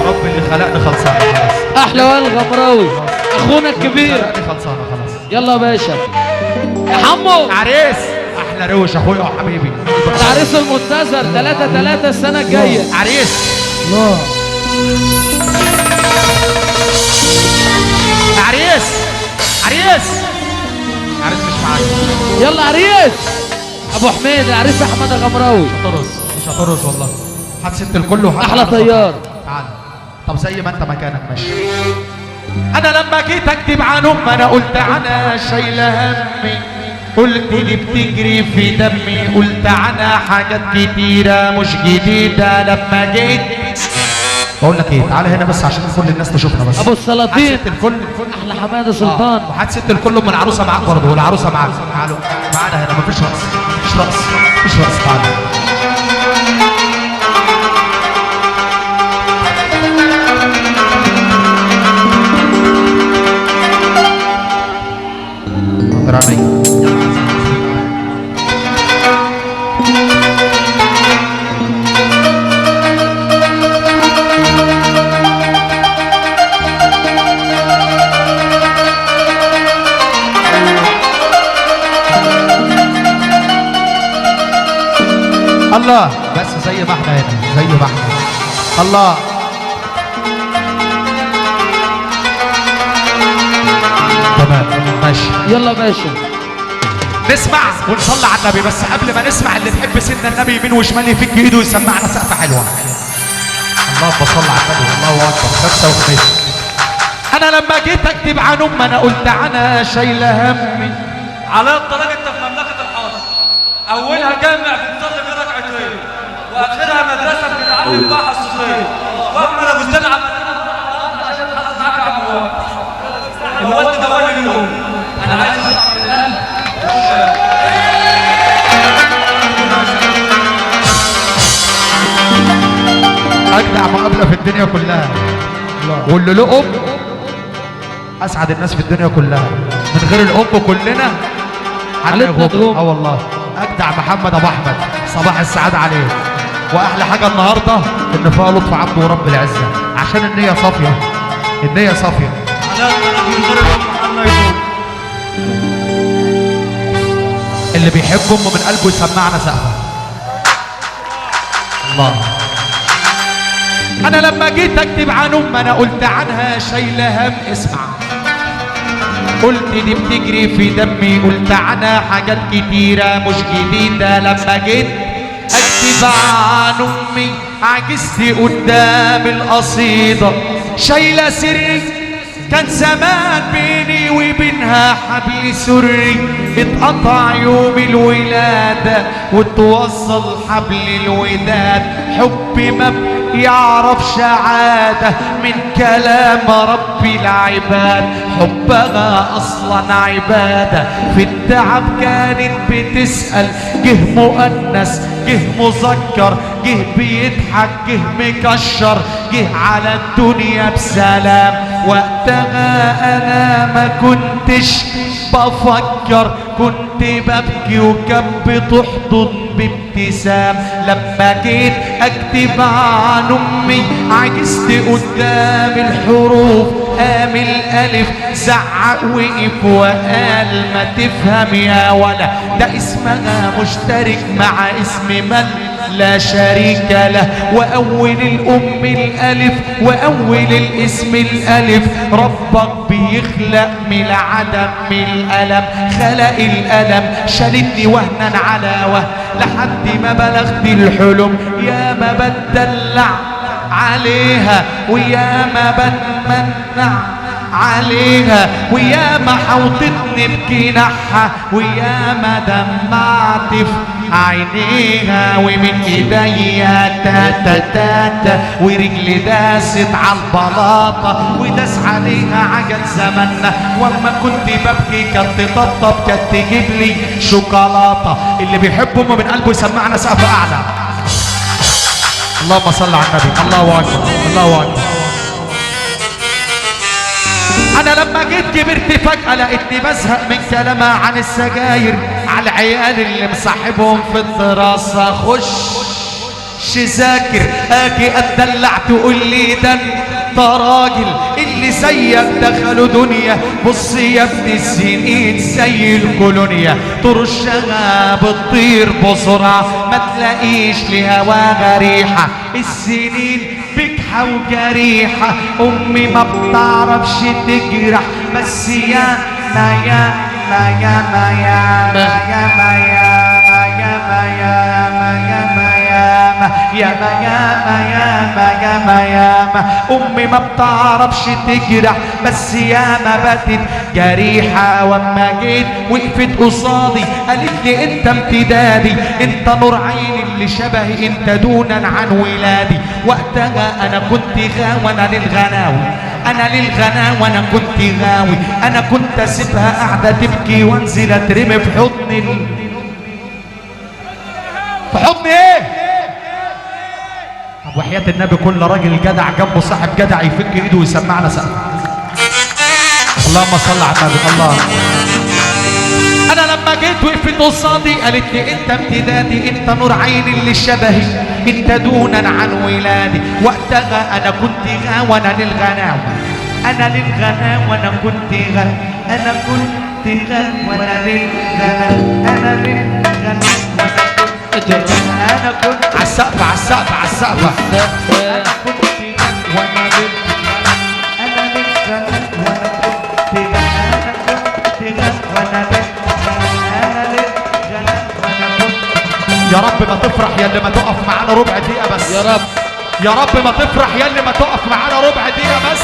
رب اللي خلقني خلصانه خلاص. احلى وائل الغمراوي اخونا الكبير خلصانه خلاص. يلا يا باشا يا حمو عريس احلى روش اخويا وحبيبي العريس المنتظر 3/3 السنه الجايه. عريس الله عريس عريس عريس مش معاك. يلا عريس ابو حميد العريس احمد الغمراوي. مش هترقص والله. هات ست الكل وهات احلى طيار. تعال. طب زي ما انت مكانك ماشي. انا لما جيت اكتب عن انا قلت عنها شايله همي، قلت لي بتجري في دمي، قلت عنها حاجات كتيره مش جديده. لما جيت بقول لك ايه، تعالى هنا بس عشان كل الناس تشوفنا بس. ابو السلاطين هات ست الكل احلى حماده سلطان. وهات ست الكل من العروسه معاك برضه، والعروسه معاك. تعالوا معانا هنا مفيش رقص، مفيش رقص، مفيش رقص. تعالوا رامي. الله بس زي ما احنا هنا، زي ما احنا. الله تمام ماشي. يلا يا باشا نسمع ونصلي على النبي. بس قبل ما نسمع، اللي بيحب سيدنا النبي يمين وشمال يفك ايده ويسمعنا سقفه حلوه. اللهم صل على النبي. الله اكبر. خمسه وخميس. انا لما جيت اكتب عن انا قلت عنها شايله همي. على الطريق انت في مملكه الحاضر، اولها جامع بتصلي فيه ركعتين، واخرها مدرسه بتتعلم فيها الصوتيه، واحمد ابو الزنعه عشان حصل معاك يا عم الواد ده ولا منهم. انا عايز اطلع من القلب. اجدع مقابله في الدنيا كلها، واللي له ام اسعد الناس في الدنيا كلها. من غير الام كلنا هنغوم. والله اجدع محمد ابو احمد، صباح السعاده عليه. واحلى حاجه النهارده ان فيها لطف عبده ورب العزه، عشان النيه صافيه، النيه صافيه. على الطريق من غير الام محمد يفوق. اللي بيحب امه من قلبه يسمعنا سقفه. الله. انا لما جيت اكتب عن انا قلت عنها شايله هم. اسمع، قلت دي بتجري في دمي، قلت عنها حاجات كتيره مش جديده. لما جيت اكتب عن امي عجزت قدام القصيده، شايله سري كان زمان بيني وبينها حبل سري، اتقطع يوم الولادة وتوصل حبل الوداد. حبي ما يعرفش عادة من كلام رب العباد، حبها أصلا عبادة. في التعب كانت بتسأل، جه مؤنس جه مذكر، جه بيضحك جه مكشر، جه على الدنيا بسلام. وقتها انا ما كنتش بفكر، كنت ببكي وكان بتحضن بابتسام. لما جيت اكتب عن امي عجزت قدام الحروف، قام الالف زعق وقف وقال ما تفهم يا ولا، ده اسمها مشترك مع اسم من لا شريك له. وأول الأم الألف وأول الاسم الألف، ربك بيخلق من العدم من الألم، خلق الألم شالتني وهنا على وهن لحد ما بلغت الحلم. يا ما بتدلع عليها ويا ما بتمنع عليها، ويا ما حوطتني بجناحها، ويا ما دمعت في عينيها، ومن ايديا تاتا تاتا، ورجلي داست على البلاطه، وداس عليها عجل زماننا، واما كنت ببكي كانت تطبطب، كانت تجيب لي شوكولاته. اللي بيحب امه من قلبه يسمعنا سقف اعلى. اللهم صل على النبي. الله اكبر الله اكبر. انا لما جيت كبرت فجأة لقيتني بزهق من كلامها عن السجاير، على العيال اللي مصاحبهم في الدراسة. خش ذاكر، اجي اتدلع تقول لي ده انت راجل، اللي زيك دخلوا دنيا. بص يا ابن السنين زي الكولونيا، ترشها بتطير بسرعة، ما تلاقيش لهواها ريحة. السنين بجحة وجريحة، امي ما بتعرفش تجرح، بس يا ما يا ما يا ما يا ما يا ما يا ما يا ما يا ما يا ما يا ما يا ما يا ما يا ما يا ما. امي ما بتعرفش تجرح، بس يا ما باتت جريحة. واما جيت وقفت قصادي قالت لي انت امتدادي، انت نور عيني اللي شبهي، انت دونا عن ولادي. وقتها انا كنت غاوي، انا للغناوي، انا للغناوي، وانا كنت غاوي. انا كنت اسيبها قاعدة تبكي وانزل اترمي في حضن في حضن ايه؟ طب وحياة النبي كل راجل جدع جنبه صاحب جدع يفك ايده ويسمعنا سقف. اللهم صل على النبي. الله. انا لما جيت وقفت قصادي قالت لي انت امتدادي، انت نور عيني اللي شبهي، انت دونا عن ولادي. وقتها انا كنت غاوي، انا للغناوي، انا للغناوي، وانا كنت غاوي، انا كنت غاوي، وانا للغناوي، انا للغناوي، انا كنت على السقف على السقف على السقف. انا كنت غاوي وانا للغناوي، انا للغناوي، وانا كنت غاوي، انا كنت غاوي، وانا للغناوي، وانا كنت. يا رب ما تفرح يا اللي ما تقف معانا ربع دقيقة بس. يا رب يا رب ما تفرح يا اللي ما تقف معانا ربع دقيقة بس.